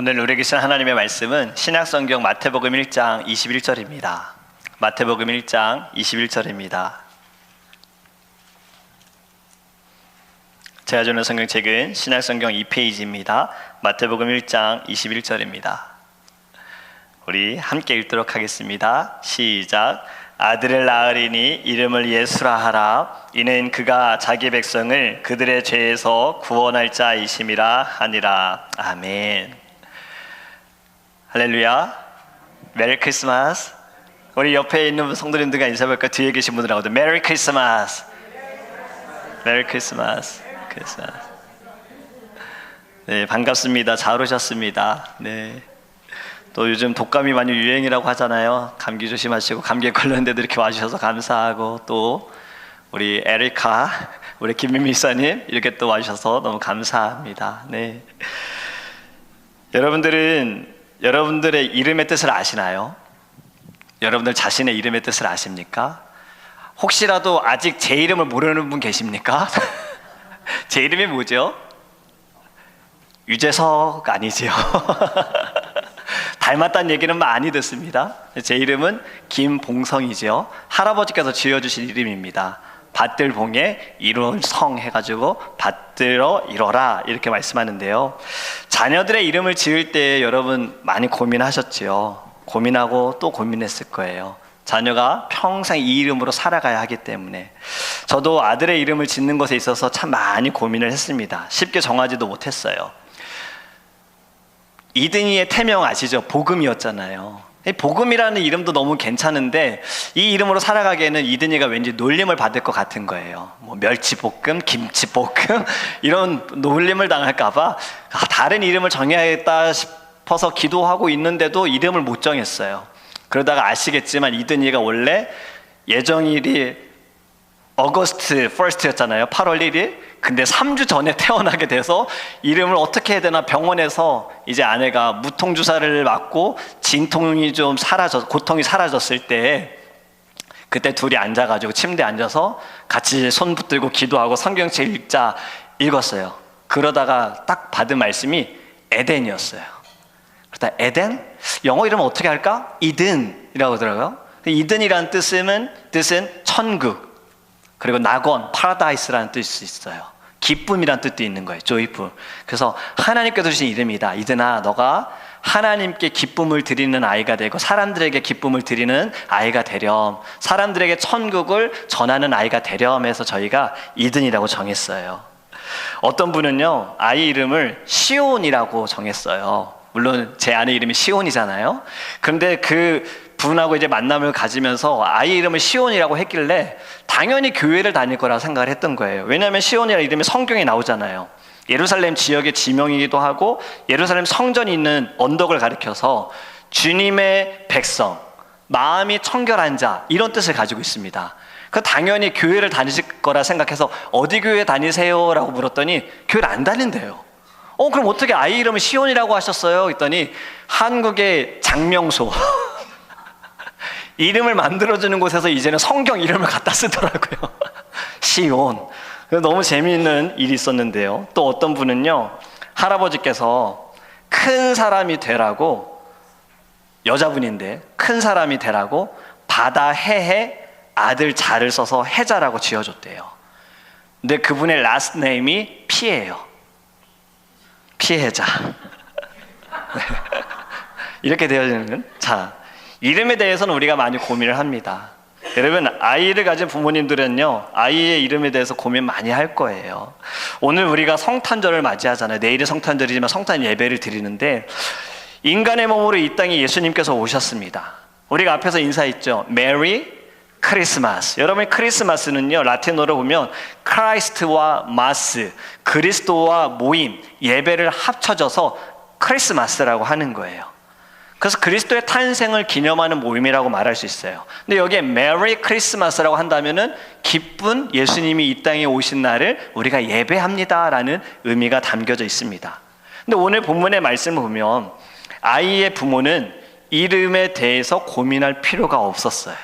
오늘 우리에게 주신 하나님의 말씀은 신약성경 마태복음 1장 21절입니다. 마태복음 1장 21절입니다. 제가 주는 성경책은 신약성경 2페이지입니다. 마태복음 1장 21절입니다. 우리 함께 읽도록 하겠습니다. 시작. 아들을 낳으리니 이름을 예수라 하라. 이는 그가 자기 백성을 그들의 죄에서 구원할 자이심이라 하니라. 아멘. 할렐루야. 메리 크리스마스. 우리 옆에 있는 성도님들과 인사할까? 뒤에 계신 분들하고도 메리 크리스마스. 메리 크리스마스. 크리스마스. 네, 반갑습니다. 잘 오셨습니다. 네. 또 요즘 독감이 많이 유행이라고 하잖아요. 감기 조심하시고, 감기에 걸렸는데도 이렇게 와주셔서 감사하고, 또 우리 에리카, 우리 김민미 목사님 이렇게 또 와주셔서 너무 감사합니다. 네. 여러분들은 여러분들의 이름의 뜻을 아시나요? 여러분들 자신의 이름의 뜻을 아십니까? 혹시라도 아직 제 이름을 모르는 분 계십니까? 제 이름이 뭐죠? 유재석 아니지요? 닮았다는 얘기는 많이 듣습니다. 제 이름은 김봉성이죠. 할아버지께서 지어주신 이름입니다. 밭들봉에 이룰 성 해가지고 밭들어 이뤄라 이렇게 말씀하는데요. 자녀들의 이름을 지을 때 여러분 많이 고민하셨지요. 고민하고 또 고민했을 거예요. 자녀가 평생 이 이름으로 살아가야 하기 때문에. 저도 아들의 이름을 짓는 것에 있어서 참 많이 고민을 했습니다. 쉽게 정하지도 못했어요. 이든이의 태명 아시죠? 복음이었잖아요. 복음이라는 이름도 너무 괜찮은데 이 이름으로 살아가기에는 이든이가 왠지 놀림을 받을 것 같은 거예요. 뭐 멸치볶음, 김치볶음 이런 놀림을 당할까봐 다른 이름을 정해야겠다 싶어서 기도하고 있는데도 이름을 못 정했어요. 그러다가 아시겠지만 이든이가 원래 예정일이 어거스트 1스트였잖아요. 8월 1일. 근데 3주 전에 태어나게 돼서 이름을 어떻게 해야 되나 병원에서 이제 아내가 무통주사를 맞고 진통이 좀 고통이 사라졌을 때 그때 둘이 앉아가지고 침대에 앉아서 같이 손 붙들고 기도하고 성경책 읽었어요. 그러다가 딱 받은 말씀이 에덴이었어요. 그러다 에덴? 영어 이름 어떻게 할까? 이든이라고 하더라고요. 이든이라는 뜻은 천국, 그리고 낙원, 파라다이스라는 뜻이 있어요. 기쁨이라는 뜻도 있는 거예요. joyful. 그래서 하나님께서 주신 이름이다. 이든아, 너가 하나님께 기쁨을 드리는 아이가 되고 사람들에게 기쁨을 드리는 아이가 되렴. 사람들에게 천국을 전하는 아이가 되렴 해서 저희가 이든이라고 정했어요. 어떤 분은요, 아이 이름을 시온이라고 정했어요. 물론 제 아내 이름이 시온이잖아요. 그런데 그 분하고 이제 만남을 가지면서 아이 이름을 시온이라고 했길래 당연히 교회를 다닐 거라 생각을 했던 거예요. 왜냐하면 시온이라는 이름이 성경에 나오잖아요. 예루살렘 지역의 지명이기도 하고 예루살렘 성전이 있는 언덕을 가리켜서 주님의 백성, 마음이 청결한 자 이런 뜻을 가지고 있습니다. 그 당연히 교회를 다니실 거라 생각해서 어디 교회 다니세요? 라고 물었더니 교회를 안 다닌대요. 그럼 어떻게 아이 이름을 시온이라고 하셨어요? 했더니 한국의 장명소 이름을 만들어주는 곳에서 이제는 성경 이름을 갖다 쓰더라고요. 시온. 너무 재미있는 일이 있었는데요. 또 어떤 분은요, 할아버지께서 큰 사람이 되라고, 여자분인데 큰 사람이 되라고 바다 해에 아들 자를 써서 해자라고 지어줬대요. 근데 그분의 라스트 네임이 피예요. 피해자. 이렇게 되어지는. 자, 이름에 대해서는 우리가 많이 고민을 합니다. 여러분, 아이를 가진 부모님들은요, 아이의 이름에 대해서 고민 많이 할 거예요. 오늘 우리가 성탄절을 맞이하잖아요. 내일이 성탄절이지만 성탄 예배를 드리는데 인간의 몸으로 이 땅에 예수님께서 오셨습니다. 우리가 앞에서 인사했죠. 메리 크리스마스. 여러분, 크리스마스는요, 라틴어로 보면 크라이스트와 마스, 그리스도와 모임, 예배를 합쳐져서 크리스마스라고 하는 거예요. 그래서 그리스도의 탄생을 기념하는 모임이라고 말할 수 있어요. 근데 여기에 메리 크리스마스라고 한다면은 기쁜 예수님이 이 땅에 오신 날을 우리가 예배합니다라는 의미가 담겨져 있습니다. 근데 오늘 본문의 말씀을 보면 아이의 부모는 이름에 대해서 고민할 필요가 없었어요.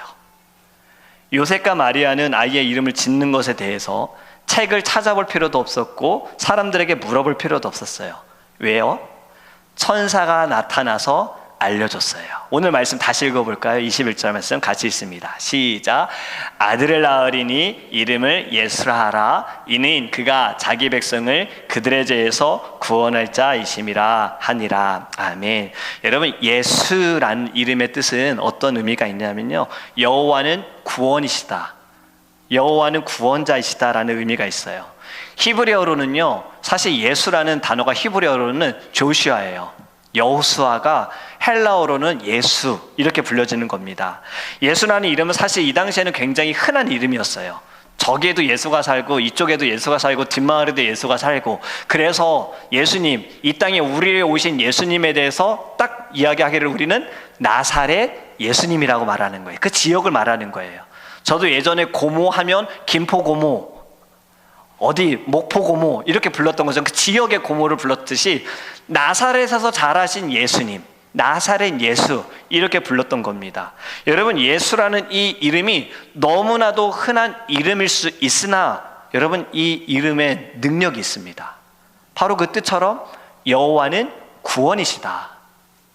요셉과 마리아는 아이의 이름을 짓는 것에 대해서 책을 찾아볼 필요도 없었고 사람들에게 물어볼 필요도 없었어요. 왜요? 천사가 나타나서 알려줬어요. 오늘 말씀 다시 읽어볼까요? 21절 말씀 같이 읽습니다. 시작. 아들을 낳으리니 이름을 예수라 하라. 이는 그가 자기 백성을 그들의 죄에서 구원할 자이심이라 하니라. 아멘. 여러분, 예수라는 이름의 뜻은 어떤 의미가 있냐면요, 여호와는 구원이시다, 여호와는 구원자이시다라는 의미가 있어요. 히브리어로는요, 사실 예수라는 단어가 히브리어로는 조슈아예요. 여호수아가 헬라어로는 예수, 이렇게 불려지는 겁니다. 예수라는 이름은 사실 이 당시에는 굉장히 흔한 이름이었어요. 저기에도 예수가 살고 이쪽에도 예수가 살고 뒷마을에도 예수가 살고, 그래서 예수님, 이 땅에 우리에 오신 예수님에 대해서 딱 이야기하기를 우리는 나사렛 예수님이라고 말하는 거예요. 그 지역을 말하는 거예요. 저도 예전에 고모 하면 김포 고모, 어디 목포 고모 이렇게 불렀던 거죠. 그 지역의 고모를 불렀듯이 나사렛에서 자라신 예수님, 나사렛 예수, 이렇게 불렀던 겁니다. 여러분, 예수라는 이 이름이 너무나도 흔한 이름일 수 있으나 여러분, 이 이름에 능력이 있습니다. 바로 그 뜻처럼 여호와는 구원이시다.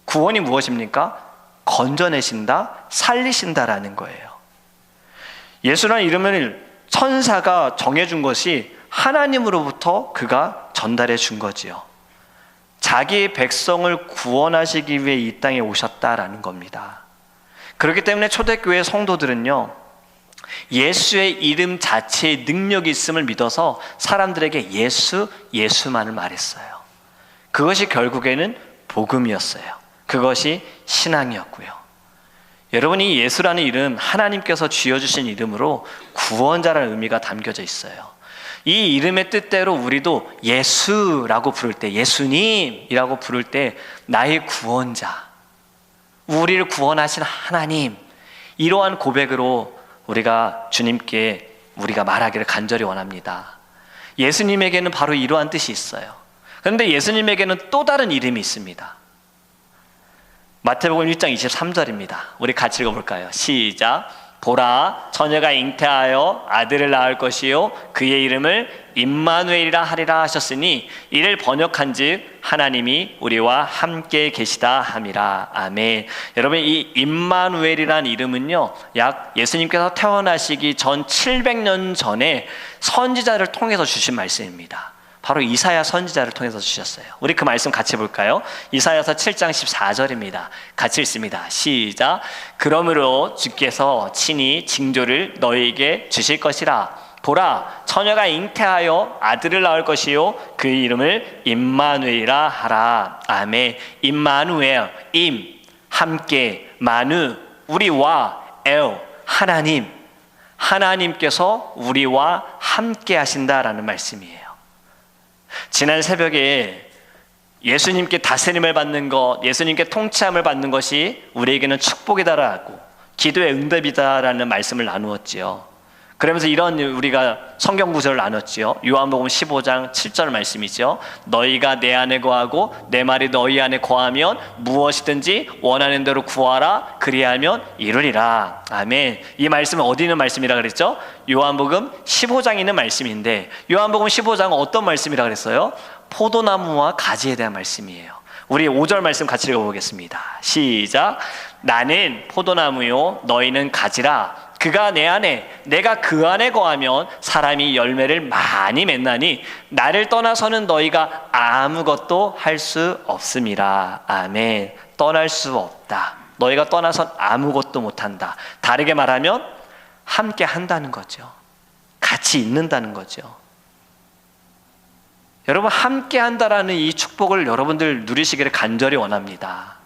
구원이 무엇입니까? 건져내신다, 살리신다라는 거예요. 예수라는 이름을 천사가 정해준 것이 하나님으로부터 그가 전달해 준 거지요. 자기의 백성을 구원하시기 위해 이 땅에 오셨다라는 겁니다. 그렇기 때문에 초대교회 성도들은요, 예수의 이름 자체에 능력이 있음을 믿어서 사람들에게 예수, 예수만을 말했어요. 그것이 결국에는 복음이었어요. 그것이 신앙이었고요. 여러분이 예수라는 이름, 하나님께서 지어주신 이름으로 구원자라는 의미가 담겨져 있어요. 이 이름의 뜻대로 우리도 예수라고 부를 때, 예수님이라고 부를 때 나의 구원자, 우리를 구원하신 하나님, 이러한 고백으로 우리가 주님께 우리가 말하기를 간절히 원합니다. 예수님에게는 바로 이러한 뜻이 있어요. 그런데 예수님에게는 또 다른 이름이 있습니다. 마태복음 1장 23절입니다. 우리 같이 읽어볼까요? 시작. 보라, 처녀가 잉태하여 아들을 낳을 것이요 그의 이름을 임마누엘이라 하리라 하셨으니 이를 번역한즉 하나님이 우리와 함께 계시다 함이라. 아멘. 여러분, 이 임마누엘이라는 이름은요, 약 예수님께서 태어나시기 전 700년 전에 선지자를 통해서 주신 말씀입니다. 바로 이사야 선지자를 통해서 주셨어요. 우리 그 말씀 같이 볼까요? 이사야서 7장 14절입니다. 같이 읽습니다. 시작. 그러므로 주께서 친히 징조를 너희에게 주실 것이라. 보라, 처녀가 잉태하여 아들을 낳을 것이요 그 이름을 임마누엘이라 하라. 아멘. 임마누엘, 임, 함께, 마누, 우리와, 엘, 하나님, 하나님께서 우리와 함께 하신다라는 말씀이에요. 지난 새벽에 예수님께 다스림을 받는 것, 예수님께 통치함을 받는 것이 우리에게는 축복이다라고, 기도의 응답이다라는 말씀을 나누었지요. 그러면서 이런 우리가 성경 구절을 나눴지요. 요한복음 15장 7절 말씀이죠. 너희가 내 안에 거하고 내 말이 너희 안에 거하면 무엇이든지 원하는 대로 구하라. 그리하면 이루리라. 아멘. 이 말씀은 어디 있는 말씀이라 그랬죠? 요한복음 15장에 있는 말씀인데, 요한복음 15장은 어떤 말씀이라 그랬어요? 포도나무와 가지에 대한 말씀이에요. 우리 5절 말씀 같이 읽어보겠습니다. 시작. 나는 포도나무요 너희는 가지라. 그가 내 안에, 내가 그 안에 거하면 사람이 열매를 많이 맺나니 나를 떠나서는 너희가 아무것도 할 수 없음이라. 아멘. 떠날 수 없다. 너희가 떠나선 아무것도 못한다. 다르게 말하면 함께 한다는 거죠. 같이 있는다는 거죠. 여러분, 함께 한다라는 이 축복을 여러분들 누리시기를 간절히 원합니다.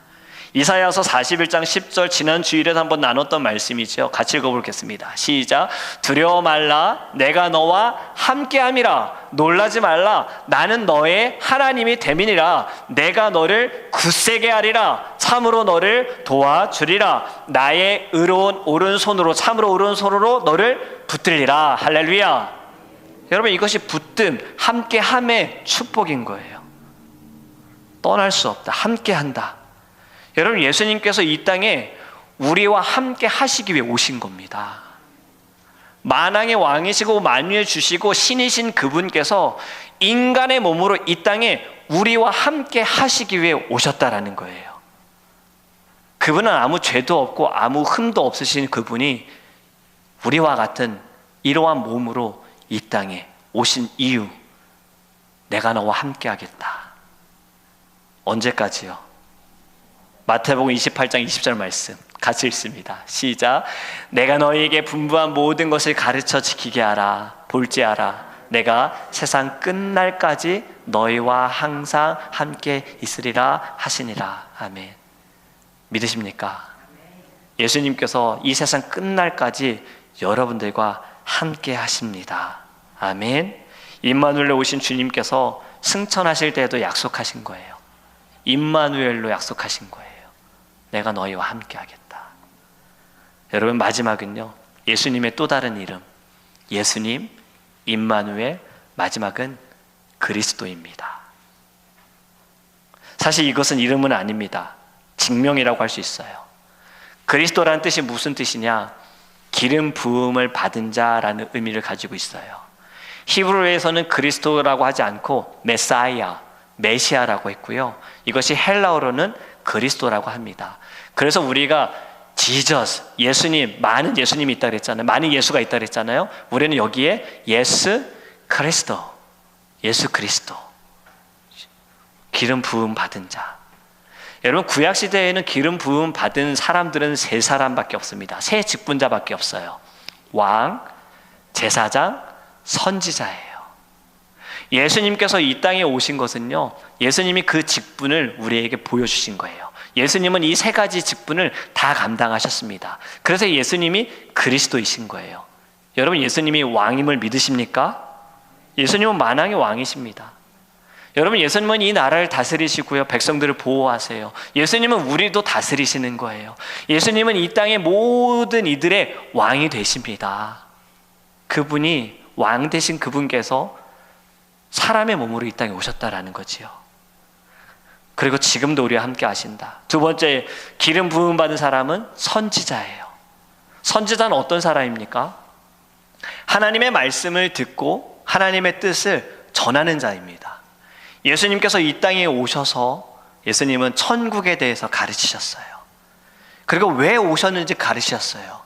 이사야서 41장 10절 지난 주일에 한번 나눴던 말씀이죠. 같이 읽어보겠습니다. 시작. 두려워 말라. 내가 너와 함께함이라. 놀라지 말라. 나는 너의 하나님이 됨이니라. 내가 너를 굳세게 하리라. 참으로 너를 도와주리라. 나의 의로운 오른손으로, 참으로 오른손으로 너를 붙들리라. 할렐루야. 여러분, 이것이 붙듦, 함께함의 축복인 거예요. 떠날 수 없다. 함께한다. 여러분, 예수님께서 이 땅에 우리와 함께 하시기 위해 오신 겁니다. 만왕의 왕이시고 만유의 주시고 신이신 그분께서 인간의 몸으로 이 땅에 우리와 함께 하시기 위해 오셨다라는 거예요. 그분은 아무 죄도 없고 아무 흠도 없으신 그분이 우리와 같은 이러한 몸으로 이 땅에 오신 이유, 내가 너와 함께 하겠다. 언제까지요? 마태복음 28장 20절 말씀 같이 읽습니다. 시작. 내가 너희에게 분부한 모든 것을 가르쳐 지키게 하라. 볼지어다 내가 세상 끝날까지 너희와 항상 함께 있으리라 하시니라. 아멘. 믿으십니까? 예수님께서 이 세상 끝날까지 여러분들과 함께 하십니다. 아멘. 임마누엘로 오신 주님께서 승천하실 때에도 약속하신 거예요. 임마누엘로 약속하신 거예요. 내가 너희와 함께 하겠다. 여러분, 마지막은요, 예수님의 또 다른 이름, 예수님, 임마누엘, 마지막은 그리스도입니다. 사실 이것은 이름은 아닙니다. 직명이라고 할 수 있어요. 그리스도라는 뜻이 무슨 뜻이냐? 기름 부음을 받은 자라는 의미를 가지고 있어요. 히브리어에서는 그리스도라고 하지 않고 메사이아, 메시아라고 했고요. 이것이 헬라어로는 그리스도라고 합니다. 그래서 우리가 지저스, 예수님, 많은 예수님이 있다 그랬잖아요. 많은 예수가 있다 그랬잖아요. 우리는 여기에 예수 그리스도, 예수 그리스도, 기름 부음 받은 자. 여러분, 구약 시대에는 기름 부음 받은 사람들은 세 사람밖에 없습니다. 세 직분자밖에 없어요. 왕, 제사장, 선지자예요. 예수님께서 이 땅에 오신 것은요, 예수님이 그 직분을 우리에게 보여주신 거예요. 예수님은 이 세 가지 직분을 다 감당하셨습니다. 그래서 예수님이 그리스도이신 거예요. 여러분, 예수님이 왕임을 믿으십니까? 예수님은 만왕의 왕이십니다. 여러분, 예수님은 이 나라를 다스리시고요, 백성들을 보호하세요. 예수님은 우리도 다스리시는 거예요. 예수님은 이 땅의 모든 이들의 왕이 되십니다. 그분이 왕 되신 그분께서 사람의 몸으로 이 땅에 오셨다라는 거지요. 그리고 지금도 우리와 함께 하신다. 두 번째, 기름 부음 받은 사람은 선지자예요. 선지자는 어떤 사람입니까? 하나님의 말씀을 듣고 하나님의 뜻을 전하는 자입니다. 예수님께서 이 땅에 오셔서 예수님은 천국에 대해서 가르치셨어요. 그리고 왜 오셨는지 가르치셨어요.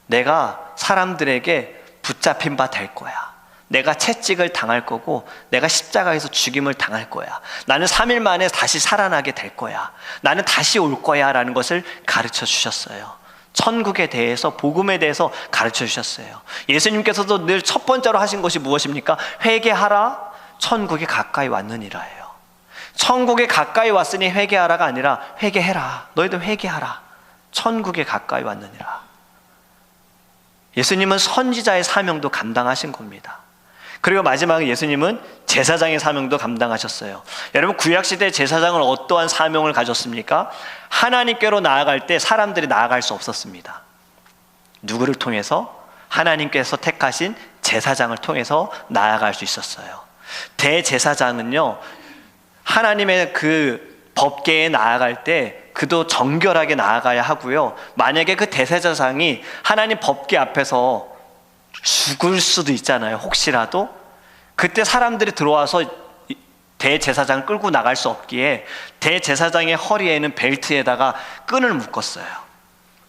내가 사람들에게 붙잡힌 바 될 거야. 내가 채찍을 당할 거고 내가 십자가에서 죽임을 당할 거야. 나는 3일 만에 다시 살아나게 될 거야. 나는 다시 올 거야 라는 것을 가르쳐 주셨어요. 천국에 대해서, 복음에 대해서 가르쳐 주셨어요. 예수님께서도 늘 첫 번째로 하신 것이 무엇입니까? 회개하라, 천국에 가까이 왔느니라예요. 천국에 가까이 왔으니 회개하라가 아니라 회개해라. 너희도 회개하라. 천국에 가까이 왔느니라. 예수님은 선지자의 사명도 감당하신 겁니다. 그리고 마지막에 예수님은 제사장의 사명도 감당하셨어요. 여러분, 구약시대 제사장은 어떠한 사명을 가졌습니까? 하나님께로 나아갈 때 사람들이 나아갈 수 없었습니다. 누구를 통해서? 하나님께서 택하신 제사장을 통해서 나아갈 수 있었어요. 대제사장은요, 하나님의 그 법궤에 나아갈 때 그도 정결하게 나아가야 하고요, 만약에 그 대제사장이 하나님 법궤 앞에서 죽을 수도 있잖아요. 혹시라도 그때 사람들이 들어와서 대제사장을 끌고 나갈 수 없기에 대제사장의 허리에는 벨트에다가 끈을 묶었어요.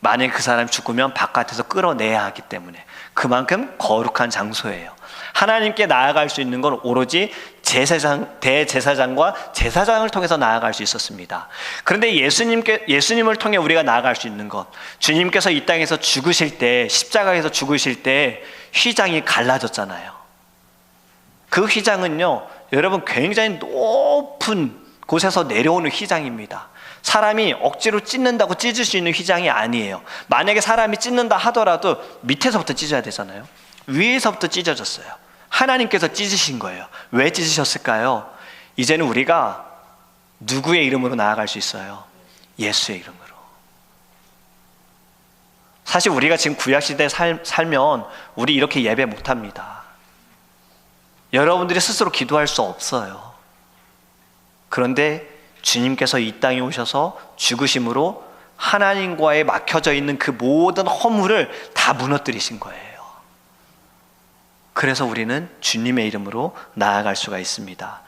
만약에 그 사람이 죽으면 바깥에서 끌어내야 하기 때문에 그만큼 거룩한 장소예요. 하나님께 나아갈 수 있는 건 오로지 대제사장과 제사장을 통해서 나아갈 수 있었습니다. 그런데 예수님을 통해 우리가 나아갈 수 있는 것, 주님께서 이 땅에서 죽으실 때, 십자가에서 죽으실 때 휘장이 갈라졌잖아요. 그 휘장은요, 여러분, 굉장히 높은 곳에서 내려오는 휘장입니다. 사람이 억지로 찢는다고 찢을 수 있는 휘장이 아니에요. 만약에 사람이 찢는다 하더라도 밑에서부터 찢어야 되잖아요. 위에서부터 찢어졌어요. 하나님께서 찢으신 거예요. 왜 찢으셨을까요? 이제는 우리가 누구의 이름으로 나아갈 수 있어요? 예수의 이름으로. 사실 우리가 지금 구약시대에 살면 우리 이렇게 예배 못합니다. 여러분들이 스스로 기도할 수 없어요. 그런데 주님께서 이 땅에 오셔서 죽으심으로 하나님과의 막혀져 있는 그 모든 허물을 다 무너뜨리신 거예요. 그래서 우리는 주님의 이름으로 나아갈 수가 있습니다.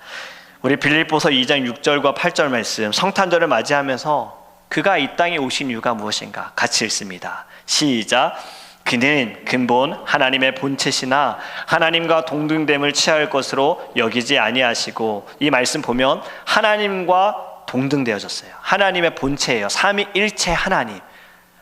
우리 빌립보서 2장 6절과 8절 말씀, 성탄절을 맞이하면서 그가 이 땅에 오신 이유가 무엇인가 같이 읽습니다. 시작. 그는 근본 하나님의 본체시나 하나님과 동등됨을 취할 것으로 여기지 아니하시고, 이 말씀 보면 하나님과 동등되어졌어요. 하나님의 본체예요. 삼위일체 하나님,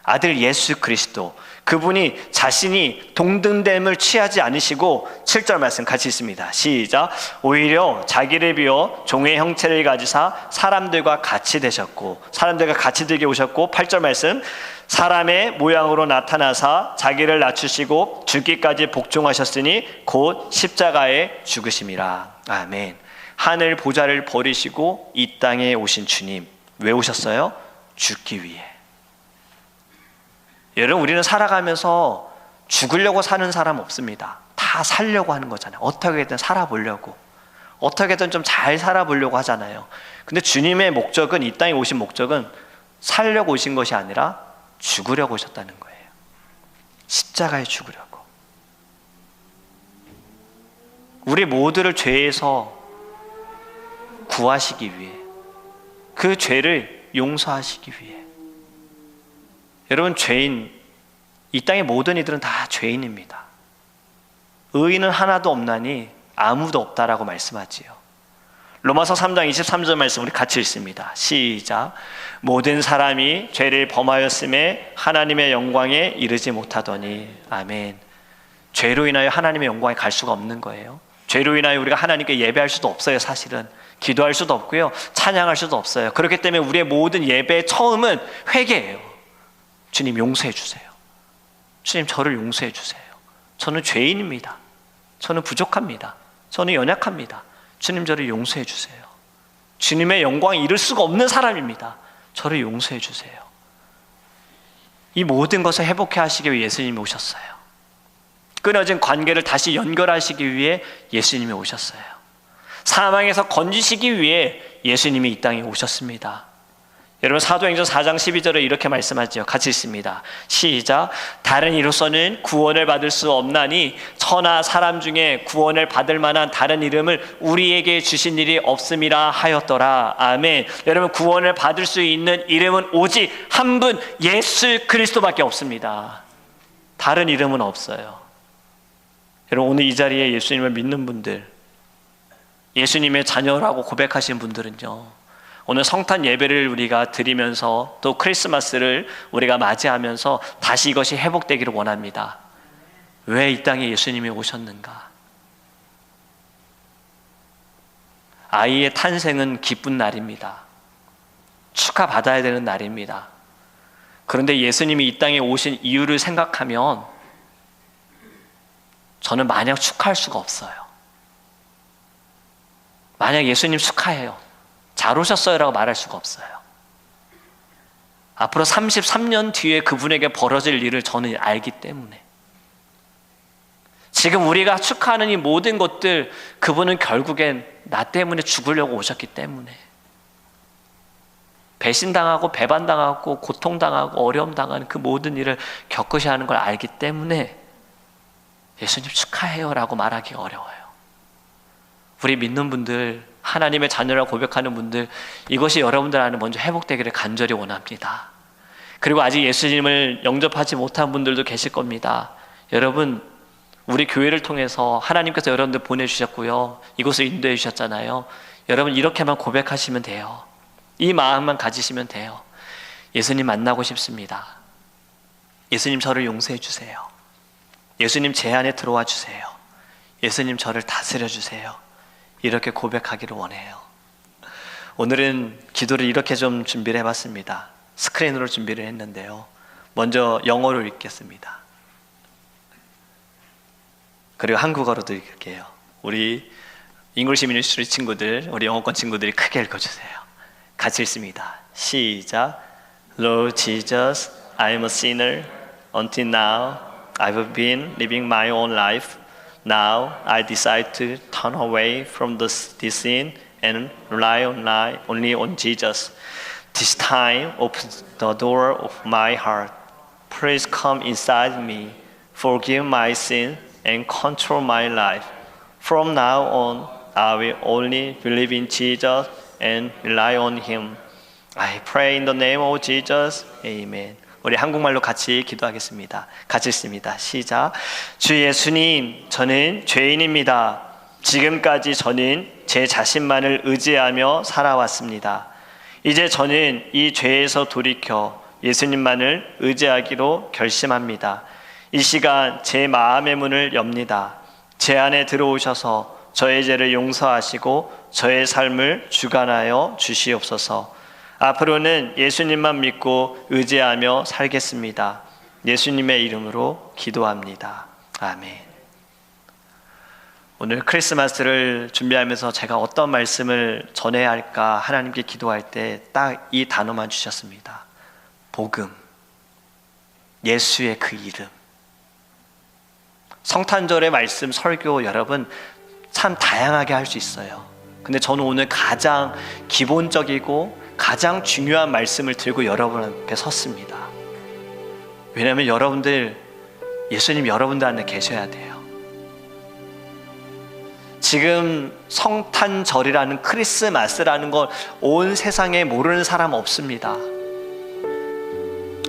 아들 예수 그리스도, 그분이 자신이 동등됨을 취하지 않으시고, 7절 말씀 같이 있습니다. 시작. 오히려 자기를 비워 종의 형체를 가지사 사람들과 같이 되셨고, 사람들과 같이 되게 오셨고, 8절 말씀, 사람의 모양으로 나타나사 자기를 낮추시고 죽기까지 복종하셨으니 곧 십자가에 죽으심이라. 아멘. 하늘 보좌를 버리시고 이 땅에 오신 주님, 왜 오셨어요? 죽기 위해. 여러분, 우리는 살아가면서 죽으려고 사는 사람 없습니다. 다 살려고 하는 거잖아요. 어떻게든 살아보려고, 어떻게든 좀 잘 살아보려고 하잖아요. 근데 주님의 목적은, 이 땅에 오신 목적은 살려고 오신 것이 아니라 죽으려고 오셨다는 거예요. 십자가에 죽으려고. 우리 모두를 죄에서 구하시기 위해, 그 죄를 용서하시기 위해. 여러분, 죄인, 이 땅의 모든 이들은 다 죄인입니다. 의인은 하나도 없나니 아무도 없다라고 말씀하지요. 로마서 3장 23절 말씀 우리 같이 읽습니다. 시작. 모든 사람이 죄를 범하였음에 하나님의 영광에 이르지 못하더니. 아멘. 죄로 인하여 하나님의 영광에 갈 수가 없는 거예요. 죄로 인하여 우리가 하나님께 예배할 수도 없어요. 사실은 기도할 수도 없고요, 찬양할 수도 없어요. 그렇기 때문에 우리의 모든 예배의 처음은 회개예요. 주님 용서해 주세요. 주님 저를 용서해 주세요. 저는 죄인입니다. 저는 부족합니다. 저는 연약합니다. 주님 저를 용서해 주세요. 주님의 영광에 이를 수가 없는 사람입니다. 저를 용서해 주세요. 이 모든 것을 회복해 하시기 위해 예수님이 오셨어요. 끊어진 관계를 다시 연결하시기 위해 예수님이 오셨어요. 사망에서 건지시기 위해 예수님이 이 땅에 오셨습니다. 여러분, 사도행전 4장 12절에 이렇게 말씀하죠. 같이 읽습니다. 시작. 다른 이로서는 구원을 받을 수 없나니 천하 사람 중에 구원을 받을 만한 다른 이름을 우리에게 주신 일이 없음이라 하였더라. 아멘. 여러분, 구원을 받을 수 있는 이름은 오직 한 분, 예수 그리스도밖에 없습니다. 다른 이름은 없어요. 여러분, 오늘 이 자리에 예수님을 믿는 분들, 예수님의 자녀라고 고백하신 분들은요, 오늘 성탄 예배를 우리가 드리면서 또 크리스마스를 우리가 맞이하면서 다시 이것이 회복되기를 원합니다. 왜 이 땅에 예수님이 오셨는가? 아이의 탄생은 기쁜 날입니다. 축하받아야 되는 날입니다. 그런데 예수님이 이 땅에 오신 이유를 생각하면 저는 마냥 축하할 수가 없어요. 만약 예수님 축하해요, 잘 오셨어요 라고 말할 수가 없어요. 앞으로 33년 뒤에 그분에게 벌어질 일을 저는 알기 때문에, 지금 우리가 축하하는 이 모든 것들, 그분은 결국엔 나 때문에 죽으려고 오셨기 때문에, 배신당하고 배반당하고 고통당하고 어려움당하는 그 모든 일을 겪으셔야 하는 걸 알기 때문에 예수님 축하해요 라고 말하기 어려워요. 우리 믿는 분들, 하나님의 자녀라고 고백하는 분들, 이것이 여러분들 안에 먼저 회복되기를 간절히 원합니다. 그리고 아직 예수님을 영접하지 못한 분들도 계실 겁니다. 여러분, 우리 교회를 통해서 하나님께서 여러분들 보내주셨고요, 이곳을 인도해 주셨잖아요. 여러분, 이렇게만 고백하시면 돼요. 이 마음만 가지시면 돼요. 예수님 만나고 싶습니다. 예수님 저를 용서해 주세요. 예수님 제 안에 들어와 주세요. 예수님 저를 다스려 주세요. 이렇게 고백하기를 원해요. 오늘은 기도를 이렇게 좀 준비를 해봤습니다. 스크린으로 준비를 했는데요, 먼저 영어로 읽겠습니다. 그리고 한국어로도 읽을게요. 우리 잉글리시 미니스트리 친구들, 우리 영어권 친구들이 크게 읽어주세요. 같이 읽습니다. 시작. Lord Jesus, I am a sinner. Until now, I've been living my own life. Now I decide to turn away from this sin and rely only on Jesus. This time, open the door of my heart. Please come inside me, forgive my sin, and control my life. From now on, I will only believe in Jesus and rely on Him. I pray in the name of Jesus. Amen. 우리 한국말로 같이 기도하겠습니다. 같이 읽습니다. 시작. 주 예수님, 저는 죄인입니다. 지금까지 저는 제 자신만을 의지하며 살아왔습니다. 이제 저는 이 죄에서 돌이켜 예수님만을 의지하기로 결심합니다. 이 시간 제 마음의 문을 엽니다. 제 안에 들어오셔서 저의 죄를 용서하시고 저의 삶을 주관하여 주시옵소서. 앞으로는 예수님만 믿고 의지하며 살겠습니다. 예수님의 이름으로 기도합니다. 아멘. 오늘 크리스마스를 준비하면서 제가 어떤 말씀을 전해야 할까 하나님께 기도할 때 딱 이 단어만 주셨습니다. 복음. 예수의 그 이름. 성탄절의 말씀 설교 여러분 참 다양하게 할 수 있어요. 근데 저는 오늘 가장 기본적이고 가장 중요한 말씀을 들고 여러분 앞에 섰습니다. 왜냐하면 여러분들, 예수님 여러분들 안에 계셔야 돼요. 지금 성탄절이라는 크리스마스라는 걸 온 세상에 모르는 사람 없습니다.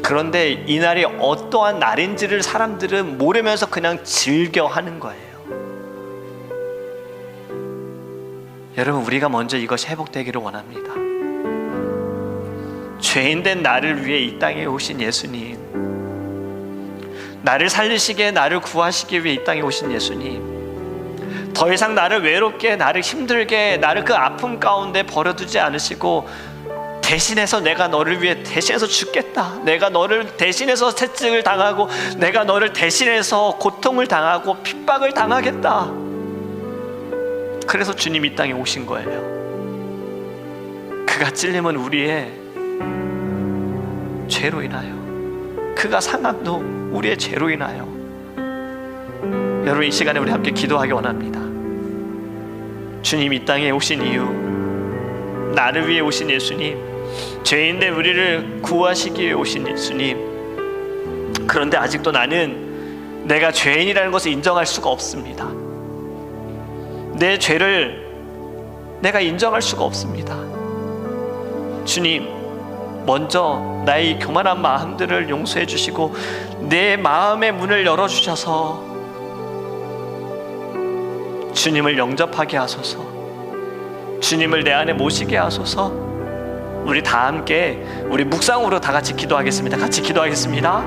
그런데 이날이 어떠한 날인지를 사람들은 모르면서 그냥 즐겨 하는 거예요. 여러분, 우리가 먼저 이것이 회복되기를 원합니다. 죄인된 나를 위해 이 땅에 오신 예수님, 나를 살리시기에, 나를 구하시기 위해 이 땅에 오신 예수님, 더 이상 나를 외롭게, 나를 힘들게, 나를 그 아픔 가운데 버려두지 않으시고 대신해서 내가 너를 위해 대신해서 죽겠다, 내가 너를 대신해서 채찍을 당하고 내가 너를 대신해서 고통을 당하고 핍박을 당하겠다. 그래서 주님 이 땅에 오신 거예요. 그가 찔림은 우리의 죄로 인하여, 그가 상함도 우리의 죄로 인하여. 여러분, 이 시간에 우리 함께 기도하기 원합니다. 주님 이 땅에 오신 이유, 나를 위해 오신 예수님, 죄인된 우리를 구하시기 위해 오신 예수님. 그런데 아직도 나는 내가 죄인이라는 것을 인정할 수가 없습니다. 내 죄를 내가 인정할 수가 없습니다. 주님, 먼저 나의 교만한 마음들을 용서해 주시고 내 마음의 문을 열어주셔서 주님을 영접하게 하소서, 주님을 내 안에 모시게 하소서. 우리 다 함께 우리 묵상으로 다 같이 기도하겠습니다. 같이 기도하겠습니다.